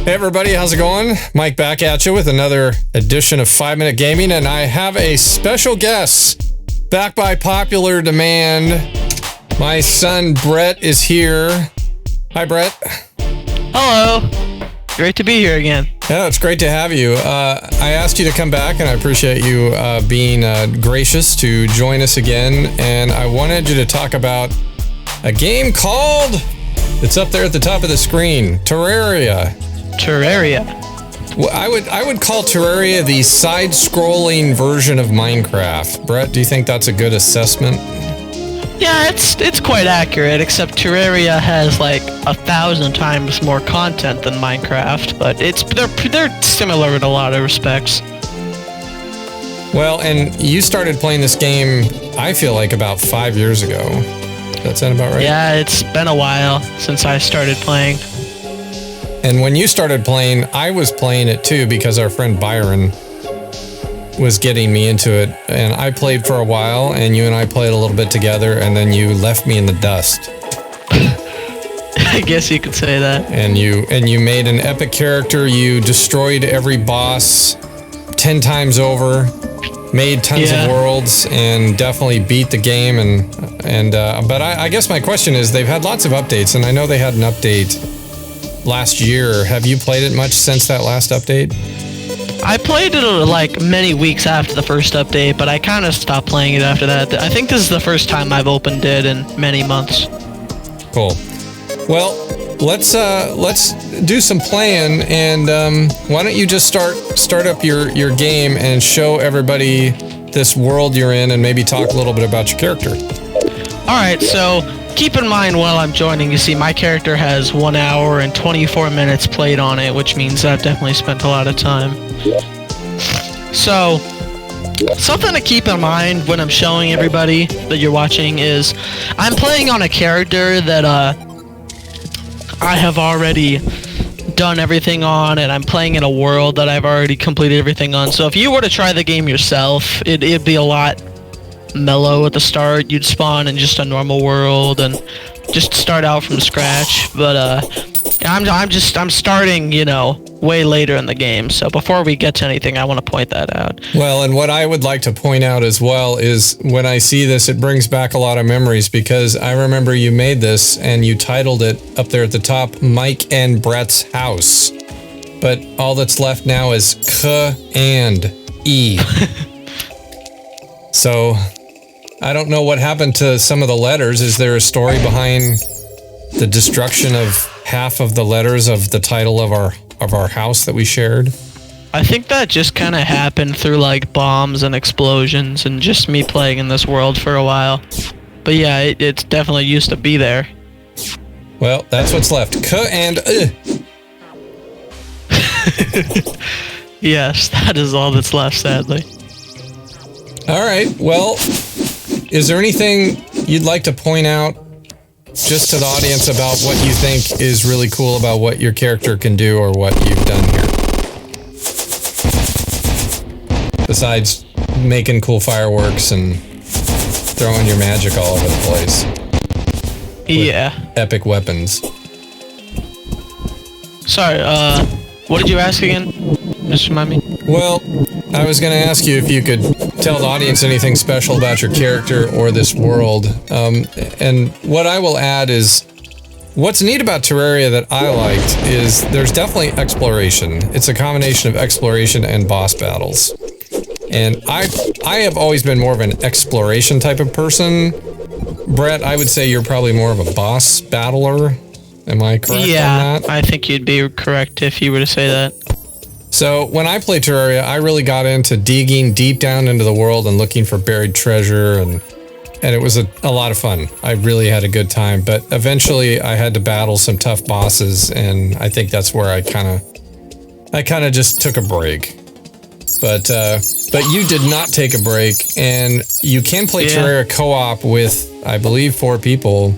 Hey everybody, how's it going? Mike back at you with another edition of 5 Minute Gaming, and I have a special guest back by popular demand. My son Brett is here. Hi Brett. Hello. Great to be here again. Yeah, it's great to have you. I asked you to come back, and I appreciate you being gracious to join us again. And I wanted you to talk about a game called, it's up there at the top of the screen, Terraria. Terraria. Well, I would call Terraria the side-scrolling version of Minecraft. Brett, do you think that's a good assessment? Yeah, it's quite accurate, except Terraria has like 1,000 times more content than Minecraft, but they're similar in a lot of respects. Well, and you started playing this game, I feel like about 5 years ago. Does that sound about right? Yeah, it's been a while since I started playing. And when you started playing, I was playing it too because our friend Byron was getting me into it. And I played for a while, and you and I played a little bit together, and then you left me in the dust. I guess you could say that. And you made an epic character. You destroyed every boss 10 times over, made tons of worlds, and definitely beat the game. But I guess my question is, they've had lots of updates, and I know they had an update last year. Have you played it much since that last update? I played it like many weeks after the first update, but I kind of stopped playing it after that. I think this is the first time I've opened it in many months. Cool. Well, let's do some playing, and why don't you just start up your game and show everybody this world you're in, and maybe talk a little bit about your character. All right, so keep in mind while I'm joining, you see my character has 1 hour and 24 minutes played on it, which means I've definitely spent a lot of time. So, something to keep in mind when I'm showing everybody that you're watching is I'm playing on a character that I have already done everything on, and I'm playing in a world that I've already completed everything on. So if you were to try the game yourself, it'd be a lot mellow at the start. You'd spawn in just a normal world and just start out from scratch. But I'm starting, way later in the game. So before we get to anything, I want to point that out. Well, and what I would like to point out as well is when I see this, it brings back a lot of memories, because I remember you made this and you titled it up there at the top, Mike and Brett's House. But all that's left now is K and E. So I don't know what happened to some of the letters. Is there a story behind the destruction of half of the letters of the title of our house that we shared? I think that just kind of happened through like bombs and explosions and just me playing in this world for a while. But yeah, it's definitely used to be there. Well, that's what's left. K and Yes, that is all that's left, sadly. All right. Well, is there anything you'd like to point out just to the audience about what you think is really cool about what your character can do or what you've done here? Besides making cool fireworks and throwing your magic all over the place. Yeah. Epic weapons. Sorry, what did you ask again? Just remind me. Well, I was going to ask you if you could tell the audience anything special about your character or this world. And what I will add is, what's neat about Terraria that I liked is there's definitely exploration. It's a combination of exploration and boss battles. And I have always been more of an exploration type of person. Brett, I would say you're probably more of a boss battler. Am I correct on that? Yeah, I think you'd be correct if you were to say that. So when I played Terraria, I really got into digging deep down into the world and looking for buried treasure, and it was a lot of fun. I really had a good time, but eventually I had to battle some tough bosses, and I think that's where I kind of just took a break. But you did not take a break, and you can play Terraria co-op with, I believe, 4 people,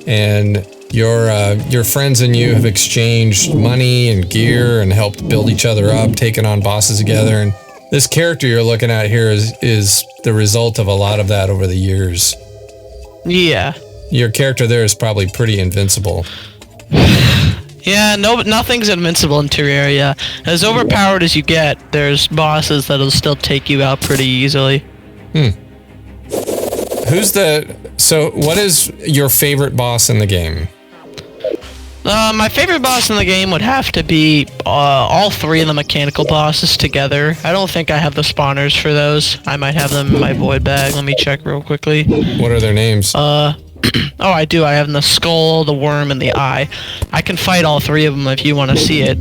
and your friends and you have exchanged money and gear and helped build each other up, taking on bosses together. And this character you're looking at here is the result of a lot of that over the years. Yeah. Your character there is probably pretty invincible. Yeah, no, nothing's invincible in Terraria. As overpowered as you get, there's bosses that'll still take you out pretty easily. So what is your favorite boss in the game? My favorite boss in the game would have to be all three of the mechanical bosses together. I don't think I have the spawners for those. I might have them in my void bag. Let me check real quickly. What are their names? Oh, I do. I have the skull, the worm, and the eye. I can fight all three of them if you want to see it.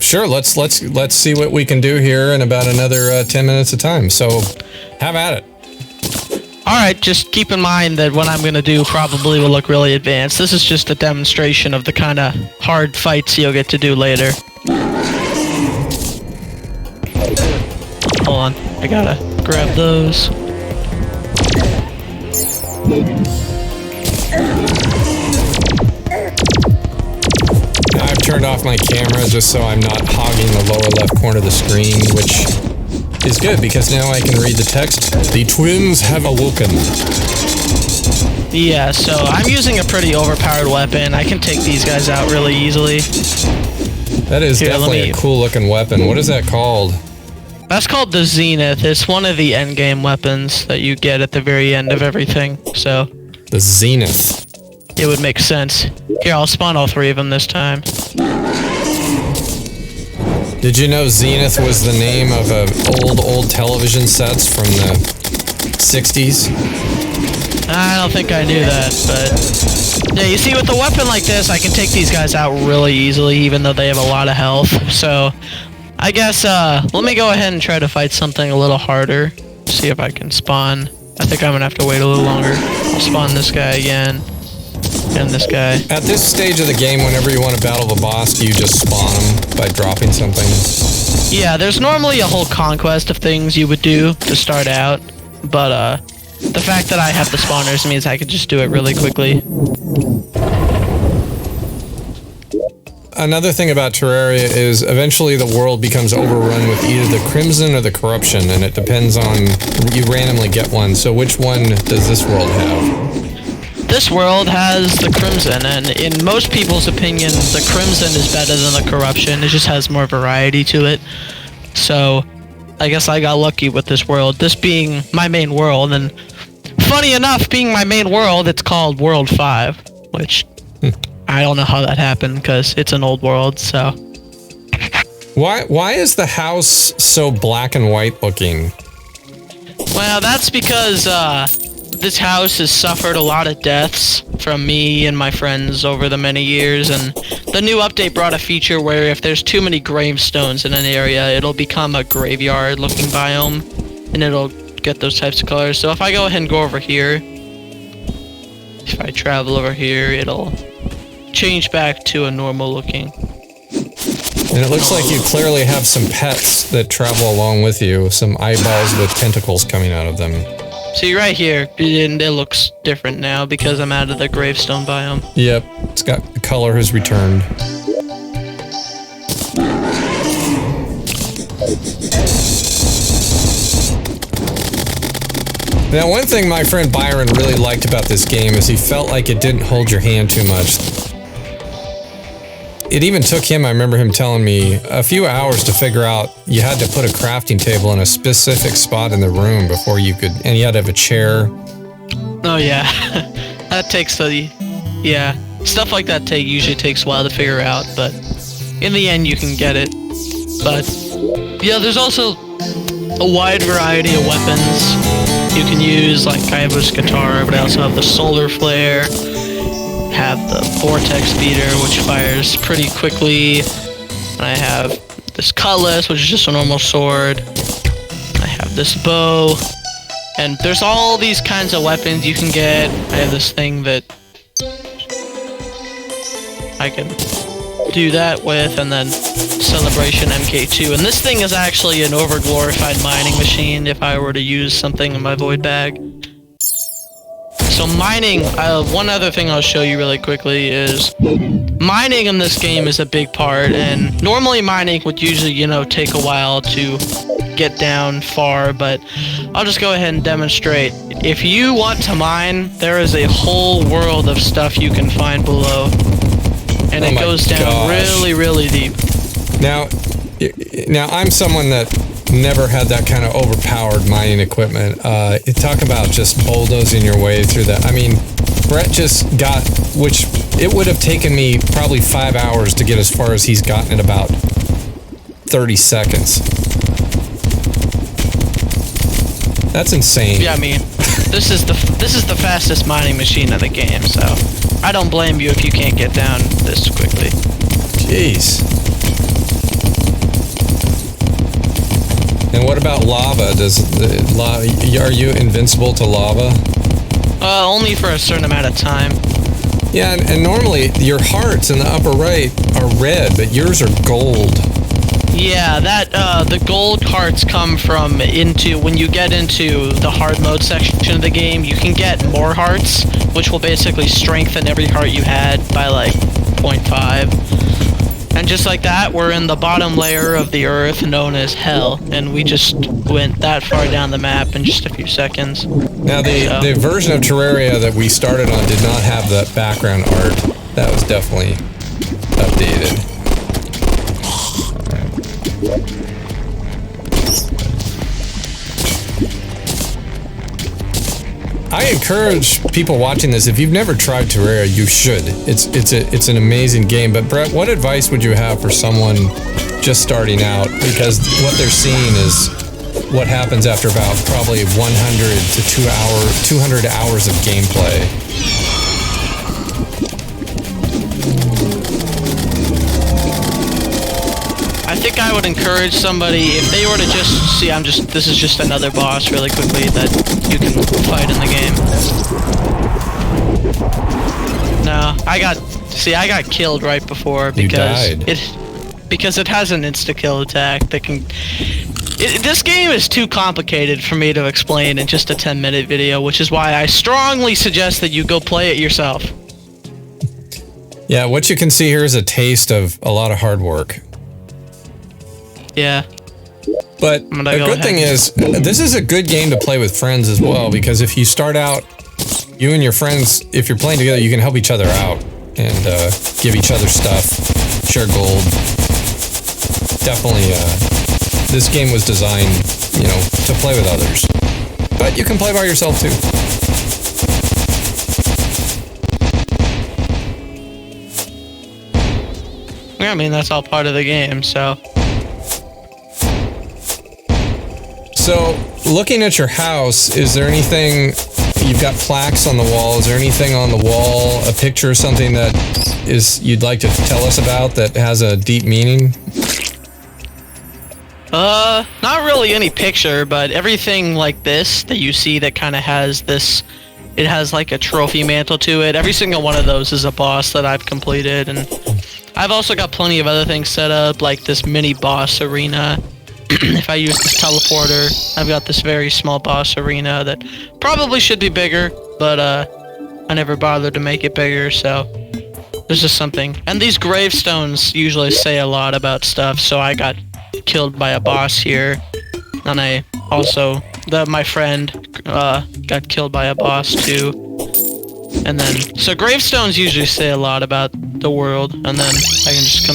Sure. Let's see what we can do here in about another 10 minutes of time. So, have at it. Alright, just keep in mind that what I'm going to do probably will look really advanced. This is just a demonstration of the kind of hard fights you'll get to do later. Hold on, I gotta grab those. I've turned off my camera just so I'm not hogging the lower left corner of the screen, which is good because now I can read the text. The twins have awoken. Yeah, so I'm using a pretty overpowered weapon. I can take these guys out really easily. That is definitely a cool looking weapon. What is that called? That's called the Zenith. It's one of the endgame weapons that you get at the very end of everything, so... The Zenith. It would make sense. Here, I'll spawn all three of them this time. Did you know Zenith was the name of old television sets from the 60s? I don't think I knew that, but... Yeah, you see, with a weapon like this, I can take these guys out really easily, even though they have a lot of health. So, I guess, let me go ahead and try to fight something a little harder. See if I can spawn. I think I'm gonna have to wait a little longer. I'll spawn this guy again. And this guy. At this stage of the game, whenever you want to battle the boss, do you just spawn them by dropping something? Yeah, there's normally a whole conquest of things you would do to start out, but the fact that I have the spawners means I could just do it really quickly. Another thing about Terraria is eventually the world becomes overrun with either the Crimson or the Corruption, and it depends on, you randomly get one. So which one does this world have? This world has the Crimson, and in most people's opinion, the Crimson is better than the Corruption. It just has more variety to it. So, I guess I got lucky with this world. This being my main world, and funny enough, being my main world, it's called World 5, which I don't know how that happened, because it's an old world, so... Why is the house so black and white looking? Well, that's because, this house has suffered a lot of deaths from me and my friends over the many years, and the new update brought a feature where if there's too many gravestones in an area, it'll become a graveyard looking biome, and it'll get those types of colors. So if I go ahead and go over here, if I travel over here, it'll change back to a normal looking. And it looks like you clearly have some pets that travel along with you, some eyeballs with tentacles coming out of them. See, right here, it looks different now because I'm out of the gravestone biome. Yep, it's got, the color has returned. Now, one thing my friend Byron really liked about this game is he felt like it didn't hold your hand too much. It even took him, I remember him telling me, a few hours to figure out you had to put a crafting table in a specific spot in the room before you could, and you had to have a chair. Oh yeah, that takes yeah, stuff like that usually takes a while to figure out, but in the end you can get it. But yeah, there's also a wide variety of weapons you can use, like I have this guitar, but I also have the solar flare. Have the vortex beater, which fires pretty quickly. And I have this cutlass, which is just a normal sword. I have this bow. And there's all these kinds of weapons you can get. I have this thing that I can do that with, and then Celebration MK2. And this thing is actually an over-glorified mining machine if I were to use something in my void bag. So mining, one other thing I'll show you really quickly is mining in this game is a big part, and normally mining would usually, take a while to get down far, but I'll just go ahead and demonstrate. If you want to mine, there is a whole world of stuff you can find below. And it goes down really, really deep. Now I'm someone that never had that kind of overpowered mining equipment. Talk about just bulldozing your way through that. I mean, Brett just got, which it would have taken me probably 5 hours to get as far as he's gotten in about 30 seconds. That's insane. Yeah, I mean, this is the fastest mining machine of the game, so I don't blame you if you can't get down this quickly. Jeez. And what about lava? Are you invincible to lava? Only for a certain amount of time. Yeah, and normally your hearts in the upper right are red, but yours are gold. Yeah, the gold hearts come from when you get into the hard mode section of the game, you can get more hearts, which will basically strengthen every heart you had by like 0.5. And just like that, we're in the bottom layer of the earth known as hell, and we just went that far down the map in just a few seconds. Now, the version of Terraria that we started on did not have the background art. That was definitely updated. I encourage people watching this, if you've never tried Terraria, you should. It's an amazing game. But Brett, what advice would you have for someone just starting out? Because what they're seeing is what happens after about probably 100 to 200 hours of gameplay. I think I would encourage somebody, if they were to just see, this is just another boss really quickly that you can fight in the game. No, I got killed right before because it has an insta-kill attack that can... this game is too complicated for me to explain in just a 10-minute video, which is why I strongly suggest that you go play it yourself. Yeah, what you can see here is a taste of a lot of hard work. Yeah. But a good thing is, this is a good game to play with friends as well, because if you start out, you and your friends, if you're playing together, you can help each other out and give each other stuff, share gold. Definitely, this game was designed, to play with others. But you can play by yourself too. Yeah, I mean, that's all part of the game, so... So, looking at your house, is there anything, you've got plaques on the wall, is there anything on the wall, a picture or something that you'd like to tell us about that has a deep meaning? Not really any picture, but everything like this that you see that kind of has this, it has like a trophy mantle to it. Every single one of those is a boss that I've completed, and I've also got plenty of other things set up, like this mini boss arena. If I use this teleporter, I've got this very small boss arena that probably should be bigger, but I never bothered to make it bigger, so there's just something. And these gravestones usually say a lot about stuff, so I got killed by a boss here, and I also, my friend got killed by a boss too. And then, so gravestones usually say a lot about the world, and then I can just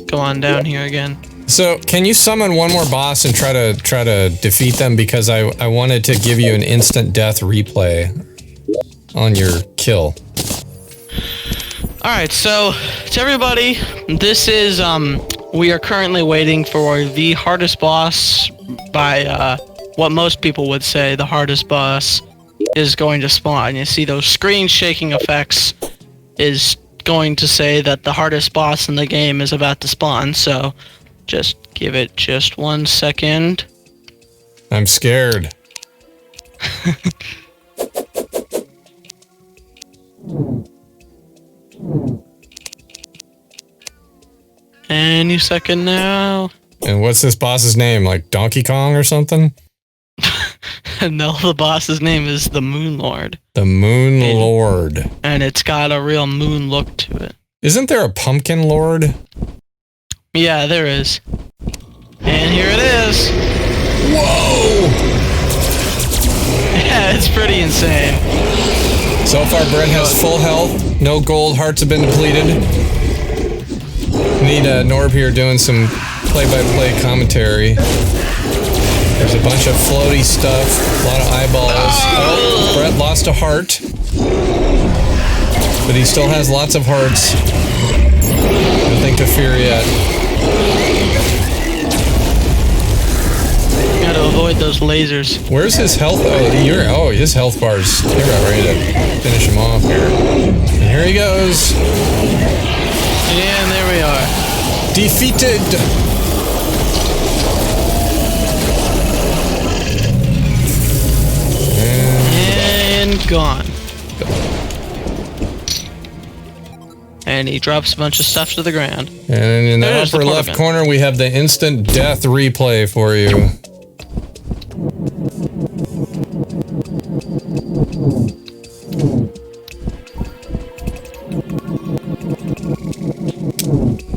go on down here again. So, can you summon one more boss and try to defeat them? Because I wanted to give you an instant death replay on your kill. Alright, so, to everybody, this is, we are currently waiting for the hardest boss by, what most people would say the hardest boss is going to spawn. You see those screen shaking effects is going to say that the hardest boss in the game is about to spawn, so... just give it just 1 second. I'm scared. Any second now. And what's this boss's name? Like Donkey Kong or something? No, the boss's name is the Moonlord. The Moonlord. And it's got a real moon look to it. Isn't there a Pumpkin Lord? Yeah, there is. And here it is. Whoa! Yeah, it's pretty insane. So far, Brent has full health. No gold hearts have been depleted. Need Norb here doing some play-by-play commentary. There's a bunch of floaty stuff, a lot of eyeballs. Oh, Brett lost a heart. But he still has lots of hearts. Nothing to fear yet. Gotta avoid those lasers. Where's his health? Oh, his health bars. You're about ready to finish him off here. And here he goes. And there we are. Defeated. And gone. And he drops a bunch of stuff to the ground. And in the There's upper the left gun. corner, we have the instant death replay for you.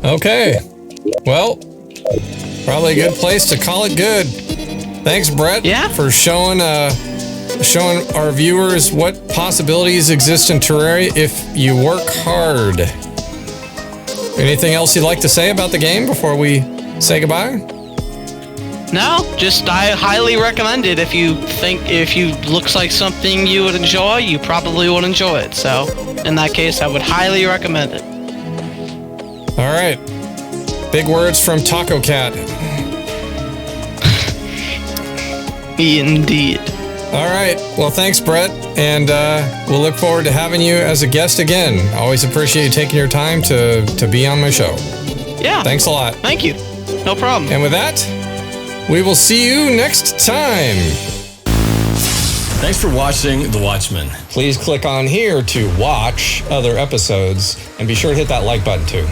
Okay. Well, probably a good place to call it good. Thanks, Brett, for showing our viewers what possibilities exist in Terraria if you work hard. Anything else you'd like to say about the game before we say goodbye? No, just I highly recommend it. If you looks like something you would enjoy, you probably would enjoy it. So, in that case, I would highly recommend it. All right. Big words from Taco Cat. Indeed. All right. Well, thanks, Brett. And we'll look forward to having you as a guest again. Always appreciate you taking your time to be on my show. Yeah. Thanks a lot. Thank you. No problem. And with that, we will see you next time. Thanks for watching The Watchmen. Please click on here to watch other episodes. And be sure to hit that like button, too.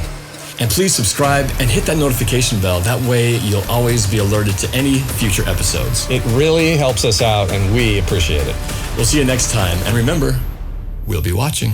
And please subscribe and hit that notification bell. That way you'll always be alerted to any future episodes. It really helps us out, and we appreciate it. We'll see you next time. And remember, we'll be watching.